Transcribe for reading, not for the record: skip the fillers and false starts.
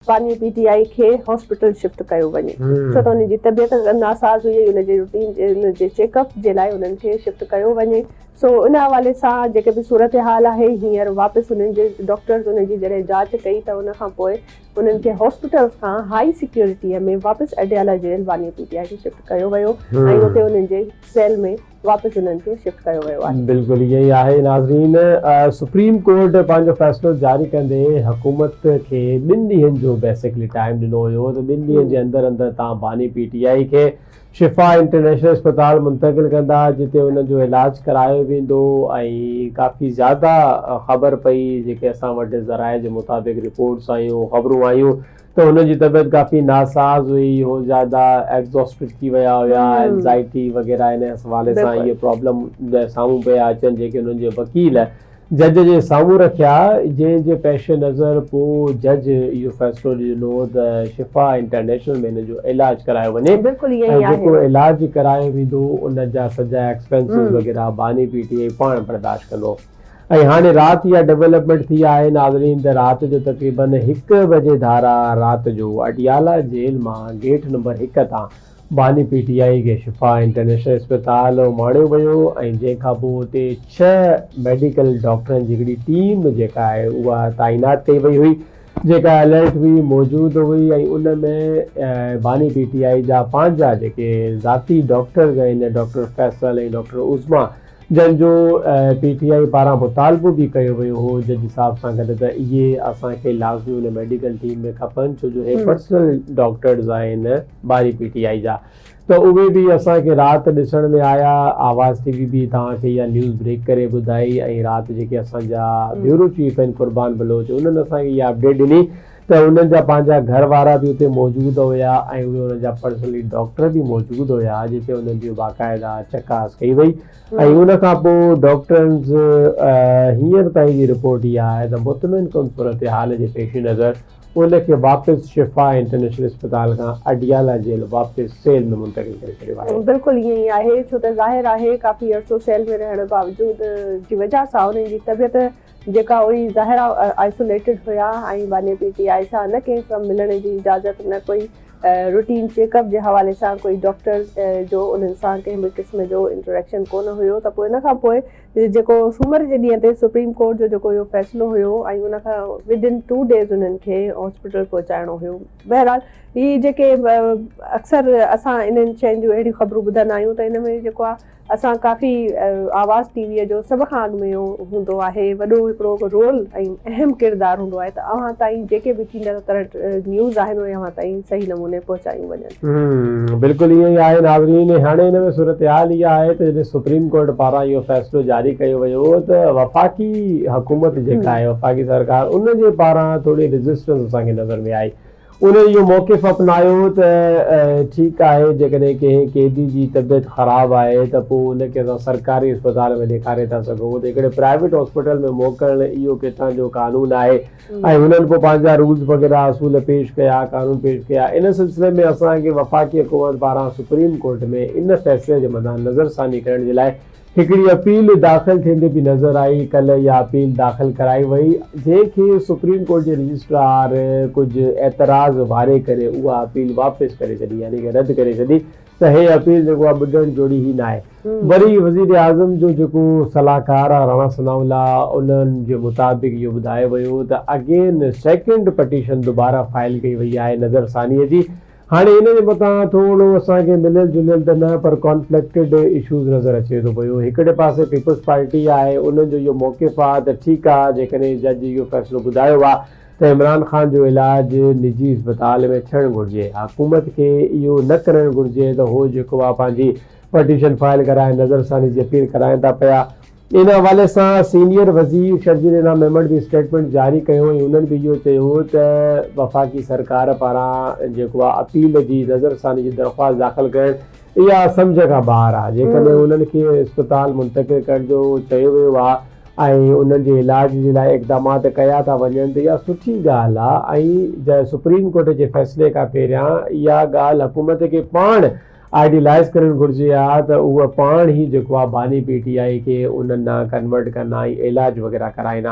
पानी PTI खे hospital shift कयो वञे छो त उनजी तबियत नासाज़ हुई। उनजे रूटीन उनजे चेकअप जे लाइ उन्हनि खे शिफ्ट कयो वञे। सो इन हवाले सां जेके बि सूरत हाल आहे हींअर वापसि उन्हनि जे डॉक्टर्स उनजी जॾहिं जांच कई त उन खां पोइ उन्हनि खे हॉस्पिटल खां हाई सिक्योरिटीअ में वापसि अडियाला जेल वानी पीटीआई खे शिफ्ट कयो वियो ऐं उते उन्हनि जे सेल में वापसि उन्हनि खे शिफ्ट कयो वियो आहे। बिल्कुलु इहो ई आहे नाज़रीन। सुप्रीम कोर्ट पंहिंजो फ़ैसिलो जारी कंदे हुकूमत खे 2 ॾींहंनि जो बेसिकली टाइम ॾिनो हुयो त 2 ॾींहंनि जे अंदरि अंदरि तव्हां बानी पीटीआई खे शिफ़ा इंटरनेशनल अस्पताल मुंतक़िल कंदा जिते उन्हनि जो इलाजु करायो वेंदो। ऐं काफ़ी ज़्यादा ख़बर पई जेके असां वटि ज़राए जे मुताबिक़ रिपोर्ट्स आयूं ख़बरूं आयूं त हुनजी तबियत काफ़ी नासाज़ हुई। हो ज़्यादा एग्ज़ॉस्टेड थी विया हुया, एंज़ाइटी वग़ैरह इन हवाले सां इहे प्रॉब्लम साम्हूं पिया अचनि जेके उन्हनि जे वकील जज जे साम्हूं रखिया जंहिंजे पेश नज़र पोइ जज इहो फ़ैसिलो ॾिनो त शिफ़ा इंटरनेशनल में हिन जो इलाजु करायो वञे। जेको इलाजु करायो वेंदो उन जा सॼा एक्सपेंसिस वग़ैरह बानी पीटीआई पाण बर्दाश्त कंदो। ऐं हाणे राति इहा डेवलपमेंट थी आहे नाज़रीन त राति जो तक़रीबन 1 बजे धारा राति जो अडियाला जेल मां गेट नंबर 1 तां बानी पीटीआई खे शिफ़ा इंटरनेशनल अस्पताल माणियो वियो ऐं जंहिंखां पोइ उते 6 मेडिकल डॉक्टरनि जी हिकिड़ी टीम जेका आहे उहा तैनात कई वई हुई जेका अलर्ट हुई मौजूदु हुई। ऐं उन में बानी पीटीआई जा पंहिंजा जेके ज़ाती डॉक्टर्स आहिनि डॉक्टर फैसल ऐं डॉक्टर उस्मा जंहिंजो पीटीआई पारां मुतालबो बि कयो वियो हो जज साहब सां गॾु त इहे असांखे लाज़मी उन मेडिकल टीम में खपनि छो जो हे पर्सनल डॉक्टर्स आहिनि बानी पीटीआई जा त उहे बि असांखे राति ॾिसण में आया। आवाज़ टीवी बि तव्हांखे इहा न्यूज़ ब्रेक करे ॿुधाई ऐं राति जेके असांजा ब्यूरो चीफ आहिनि कुर्बान बलोच उन्हनि असांखे इहा अपडेट ॾिनी त उन्हनि जा पंहिंजा घर वारा बि उते मौजूदु हुया ऐं उहे उन्हनि जा पर्सनली डॉक्टर बि मौजूदु हुया जिते उन्हनि जी बाक़ाइदा चकास कई वई। ऐं उन खां पोइ डॉक्टर्स हींअर ताईं जी रिपोर्ट इहा आहे त मुतमिन कुन सूरत हाल जे पेश नज़र उनखे वापसि शिफ़ा इंटरनेशनल अस्पताल खां अडियाला जेल वापसि सेल में मुंतक़िल करे छॾियो आहे। बिल्कुलु ईअं ई आहे छो त ज़ाहिर आहे काफ़ी अरसो सेल में रहण बावजूदि जी वजह सां उन्हनि जी तबियत जेका हुई ज़ाहिर आइसोलेटेड हुया ऐं बानी पीटीआई सां न कंहिं सां मिलण जी इजाज़त न कोई रूटीन चेकअप जे हवाले सां कोई डॉक्टर्स जो उन्हनि सां कंहिं बि क़िस्म जो इंटरेक्शन कोन हुयो त पोइ इन खां पोइ जेको सूमर जे ॾींहं ते सुप्रीम कोर्ट जो जेको इहो फ़ैसिलो हुयो ऐं उन खां विदिन 2 डेज़ उन्हनि खे हॉस्पिटल पहुचाइणो हुयो। बहरहाल ही जेके अक्सर असां इन्हनि शयुनि जूं अहिड़ियूं ख़बरूं ॿुधंदा आहियूं त इन में जेको आहे असां काफ़ी आवाज़ टीवीअ जो सभ खां अॻु में हूंदो आहे वॾो हिकिड़ो रोल ऐं अहम किरदारु हूंदो आहे त अव्हां ताईं जेके बि थींदड़ करंट न्यूज़ आहिनि उहे अव्हां ताईं सही नमूने पहुचायूं वञनि। बिल्कुलु ईअं ई आहे नाज़रीन। हाणे हिन में सूरत हाल इहा आहे त जॾहिं सुप्रीम कोर्ट पारां इहो फ़ैसिलो जारी कयो वियो त वफ़ाक़ी हुकूमत जेका आहे वफ़ाक़ी सरकार उनजे पारां थोरी रेज़िस्टेंस असांखे नज़र में आई। उन इहो मौक़िफ़ अपनायो त ठीकु आहे जेकॾहिं कंहिं कैदी जी तबियत ख़राबु आहे त पोइ उनखे असां सरकारी अस्पताल में ॾेखारे था सघूं त हिकिड़े प्राइवेट हॉस्पिटल में मोकिलणु इहो किथां जो कानून आहे ऐं हुननि पोइ पंहिंजा रूल्स वग़ैरह असूल पेश कया कानून पेश कया। इन सिलसिले में असांखे वफ़ाक़ी हुकूमत पारां सुप्रीम कोर्ट में इन फ़ैसिले जे मथां नज़रसानी करण जे लाइ हिकिड़ी अपील दाख़िल थींदे बि नज़र आई। कल्ह इहा अपील दाख़िल कराई वई जंहिंखे सुप्रीम कोर्ट जे रजिस्ट्रार कुझु एतराज़ वारे करे उहा अपील वापसि करे छॾी यानी कि रद्द करे छॾी त हे अपील जेको आहे ॿुधण जोड़ी ई न आहे। वरी वज़ीर आज़म जो जेको सलाहकार आहे राणा सनाउल्ला उन्हनि जे मुताबिक़ इहो ॿुधायो वियो त अगेन 2nd पटिशन दुबारा फाइल कई वई आहे नज़रसानीअ जी। हाणे इन जे मथां थोरो असांखे मिलियल जुलियल त न पर कॉन्फ्लिक्टेड इशूज़ नज़र अचे थो पियो। हिकिड़े पासे पीपल्स पार्टी आहे उन्हनि जो इहो मौक़िफ़ आहे त ठीकु आहे जेकॾहिं जज इहो फ़ैसिलो ॿुधायो आहे त इमरान ख़ान जो इलाजु निजी अस्पताल में थियणु घुरिजे। हुकूमत खे इहो न करणु घुरिजे त उहो जेको आहे पंहिंजी पटिशन फाइल कराए नज़रसानी जी अपील कराइनि था पिया। इन हवाले सां सीनियर वज़ीर शर्जील इनाम मेमण बि स्टेटमेंट जारी कयो ऐं उन्हनि बि इहो चयो त वफ़ाक़ी सरकार पारां जेको आहे अपील जी नज़रसानी जी दरख़्वास्त दाख़िल करणु इहा सम्झ खां ॿाहिरि आहे। जेकॾहिं उन्हनि खे अस्पताल मुंतक़िल करण जो चयो वियो आहे ऐं उन्हनि जे इलाज जे लाइ इक़दामात कया था वञनि त इहा सुठी ॻाल्हि आहे। ऐं सुप्रीम कोर्ट जे फ़ैसिले खां पहिरियां इहा ॻाल्हि हुकूमत खे पाण आइडियलाइज़ करणु घुरिजे आहे त उहा पाण ई जेको आहे बानी पीटीआई खे उन्हनि कन्वर्ट कंदा ऐं इलाजु वग़ैरह कराईंदा।